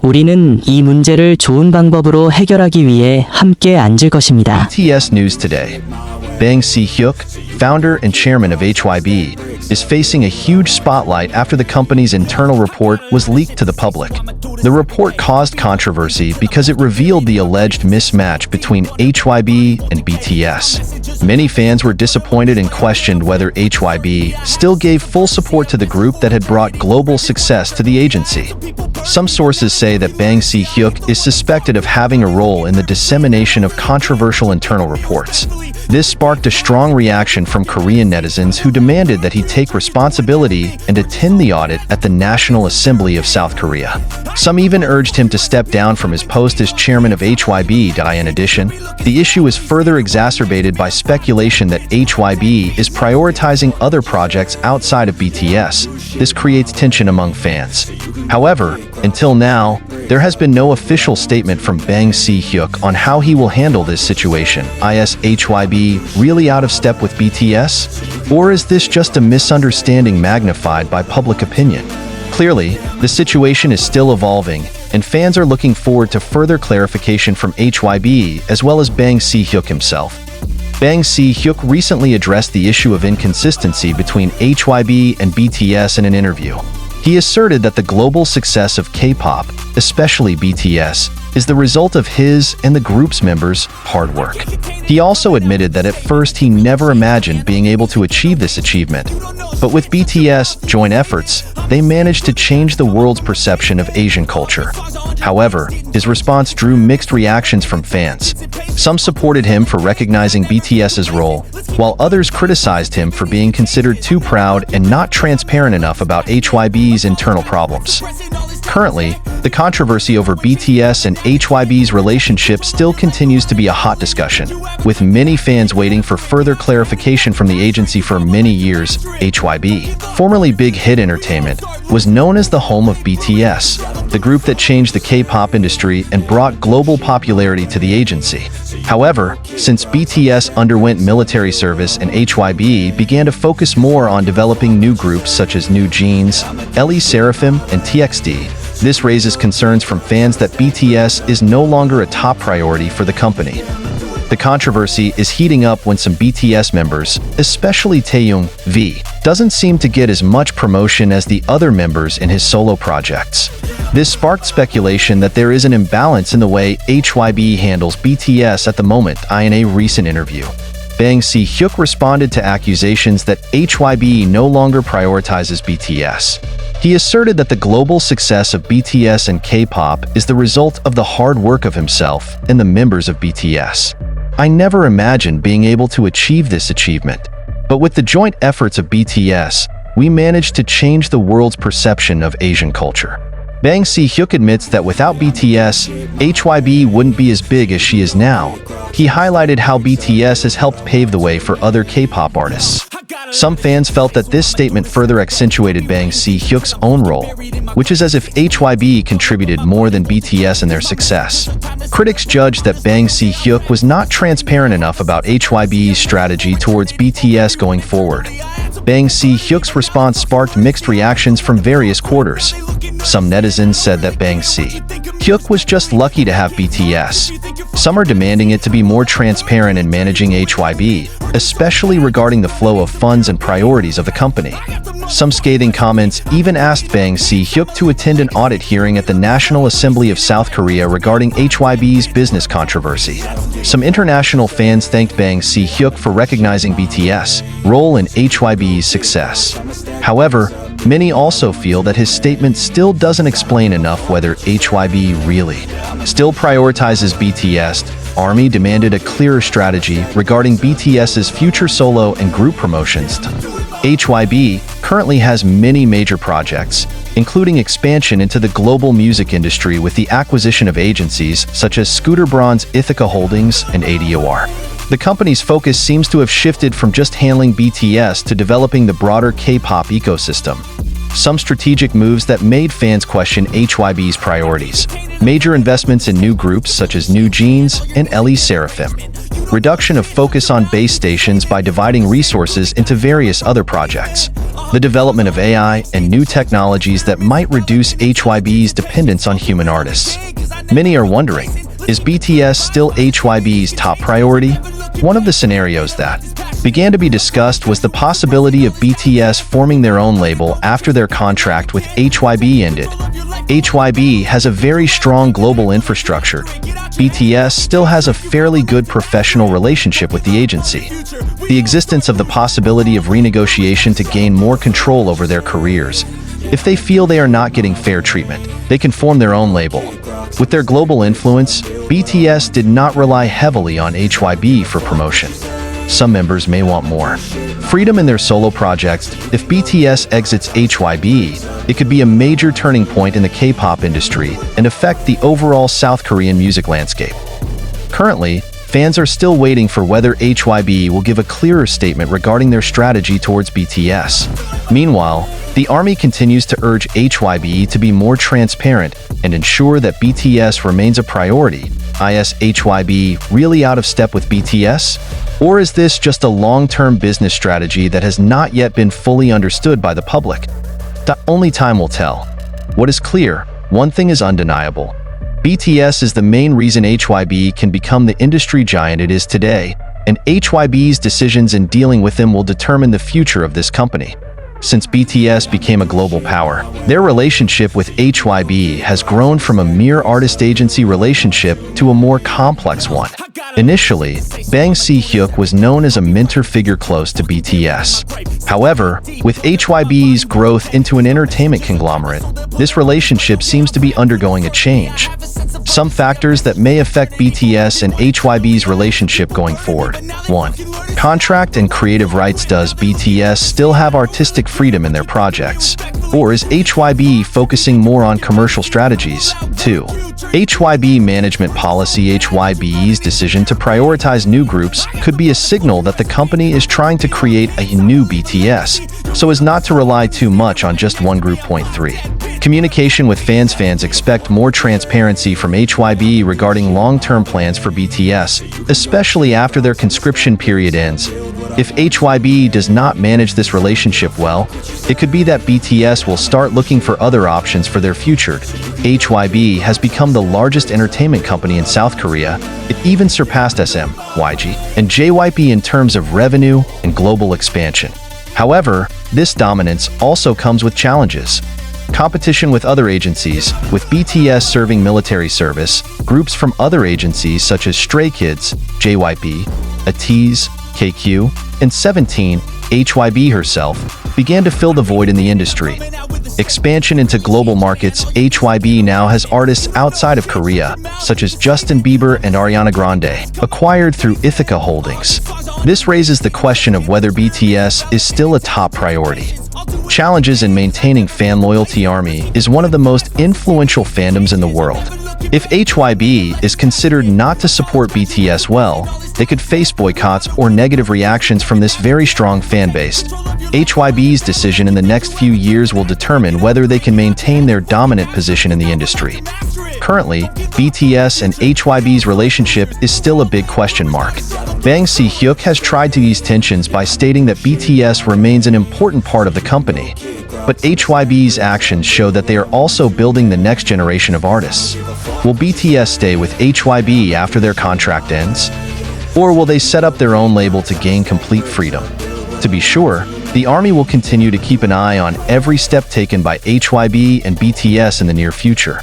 우리는 이 문제를 좋은 방법으로 해결하기 위해 함께 앉을 것입니다. BTS news today. Bang Si-hyuk, founder and chairman of HYBE, is facing a huge spotlight after the company's internal report was leaked to the public. The report caused controversy because it revealed the alleged mismatch between HYBE and BTS. Many fans were disappointed and questioned whether HYBE still gave full support to the group that had brought global success to the agency. Some sources say that Bang Si-hyuk is suspected of having a role in the dissemination of controversial internal reports. This sparked a strong reaction from Korean netizens who demanded that he take responsibility and attend the audit at the National Assembly of South Korea. Some even urged him to step down from his post as chairman of HYBE. In addition, the issue is further exacerbated by speculation that HYBE is prioritizing other projects outside of BTS. This creates tension among fans. However, until now, there has been no official statement from Bang Si-hyuk on how he will handle this situation. Is HYBE really out of step with BTS? Or is this just a misunderstanding magnified by public opinion? Clearly, the situation is still evolving, and fans are looking forward to further clarification from HYBE as well as Bang Si-hyuk himself. Bang Si-hyuk recently addressed the issue of inconsistency between HYBE and BTS in an interview. He asserted that the global success of K-pop, especially BTS, is the result of his and the group's members' hard work. He also admitted that at first he never imagined being able to achieve this achievement. But with BTS joint efforts, they managed to change the world's perception of Asian culture. However, his response drew mixed reactions from fans. Some supported him for recognizing BTS's role, while others criticized him for being considered too proud and not transparent enough about HYBE's internal problems. Currently, the controversy over BTS and HYBE's relationship still continues to be a hot discussion, with many fans waiting for further clarification from the agency for many years. HYBE, formerly Big Hit Entertainment, was known as the home of BTS, the group that changed the K-pop industry and brought global popularity to the agency. However, since BTS underwent military service and HYBE began to focus more on developing new groups such as New Jeans, LE Seraphim, and TXT, this raises concerns from fans that BTS is no longer a top priority for the company. The controversy is heating up when some BTS members, especially Taeyong V, doesn't seem to get as much promotion as the other members in his solo projects. This sparked speculation that there is an imbalance in the way HYBE handles BTS at the moment. In a recent interview, Bang Si-hyuk responded to accusations that HYBE no longer prioritizes BTS. He asserted that the global success of BTS and K-pop is the result of the hard work of himself and the members of BTS. I never imagined being able to achieve this achievement, but with the joint efforts of BTS, we managed to change the world's perception of Asian culture. Bang Si-hyuk admits that without BTS, HYBE wouldn't be as big as she is now. He highlighted how BTS has helped pave the way for other K-pop artists. Some fans felt that this statement further accentuated Bang Si-hyuk's own role, which is as if HYBE contributed more than BTS in their success. Critics judged that Bang Si-hyuk was not transparent enough about HYBE's strategy towards BTS going forward. Bang Si-hyuk's response sparked mixed reactions from various quarters. Some netizens said that Bang Si-hyuk was just lucky to have BTS. Some are demanding it to be more transparent in managing HYBE, especially regarding the flow of funds and priorities of the company. Some scathing comments even asked Bang Si-hyuk to attend an audit hearing at the National Assembly of South Korea regarding HYBE's business controversy. Some international fans thanked Bang Si-hyuk for recognizing BTS' role in HYBE's success. However, many also feel that his statement still doesn't explain enough whether HYBE really still prioritizes BTS. ARMY demanded a clearer strategy regarding BTS's future solo and group promotions. HYBE currently has many major projects, including expansion into the global music industry with the acquisition of agencies such as Scooter Braun's Ithaca Holdings and ADOR. The company's focus seems to have shifted from just handling BTS to developing the broader K-pop ecosystem. Some strategic moves that made fans question HYBE's priorities. Major investments in new groups such as New Jeans and LE Seraphim. Reduction of focus on base stations by dividing resources into various other projects. the development of AI, and new technologies that might reduce HYBE's dependence on human artists. Many are wondering, is BTS still HYBE's top priority? One of the scenarios that began to be discussed was the possibility of BTS forming their own label after their contract with HYBE ended. HYBE has a very strong global infrastructure. BTS still has a fairly good professional relationship with the agency. The existence of the possibility of renegotiation to gain more control over their careers. If they feel they are not getting fair treatment, they can form their own label. With their global influence, BTS did not rely heavily on HYBE for promotion. Some members may want more freedom in their solo projects. If BTS exits HYBE, it could be a major turning point in the K-pop industry and affect the overall South Korean music landscape. Currently, fans are still waiting for whether HYBE will give a clearer statement regarding their strategy towards BTS. Meanwhile, the ARMY continues to urge HYBE to be more transparent and ensure that BTS remains a priority. Is HYBE really out of step with BTS? Or is this just a long-term business strategy that has not yet been fully understood by the public? Only time will tell. What is clear, one thing is undeniable. BTS is the main reason HYBE can become the industry giant it is today, and HYBE's decisions in dealing with them will determine the future of this company. Since BTS became a global power, their relationship with HYBE has grown from a mere artist agency relationship to a more complex one. Initially, Si-hyuk was known as a mentor figure close to BTS. However, with HYBE's growth into an entertainment conglomerate, this relationship seems to be undergoing a change. Some factors that may affect BTS and HYBE's relationship going forward. 1. Contract and creative rights. Does BTS still have artistic freedom in their projects? Or is HYBE focusing more on commercial strategies? 2. HYBE management policy. HYBE's decision to prioritize new groups could be a signal that the company is trying to create a new BTS, so as not to rely too much on just one group. 3. Communication with fans. Fans expect more transparency from HYBE regarding long-term plans for BTS, especially after their conscription period ends. If HYBE does not manage this relationship well, it could be that BTS will start looking for other options for their future. HYBE has become the largest entertainment company in South Korea. It even surpassed SM, YG, and JYP in terms of revenue and global expansion. However, this dominance also comes with challenges. Competition with other agencies, with BTS serving military service, groups from other agencies such as Stray Kids, JYP, ATEEZ, KQ, and 17, HYBE herself, began to fill the void in the industry. Expansion into global markets. HYBE now has artists outside of Korea, such as Justin Bieber and Ariana Grande, acquired through Ithaca Holdings. This raises the question of whether BTS is still a top priority. Challenges in maintaining fan loyalty. ARMY is one of the most influential fandoms in the world. If HYBE is considered not to support BTS well, they could face boycotts or negative reactions from this very strong fan base. HYBE's decision in the next few years will determine whether they can maintain their dominant position in the industry. Currently, BTS and HYBE's relationship is still a big question mark. Si-hyuk has tried to ease tensions by stating that BTS remains an important part of the company, but HYBE's actions show that they are also building the next generation of artists. Will BTS stay with HYBE after their contract ends? Or will they set up their own label to gain complete freedom? To be sure, the ARMY will continue to keep an eye on every step taken by HYBE and BTS in the near future.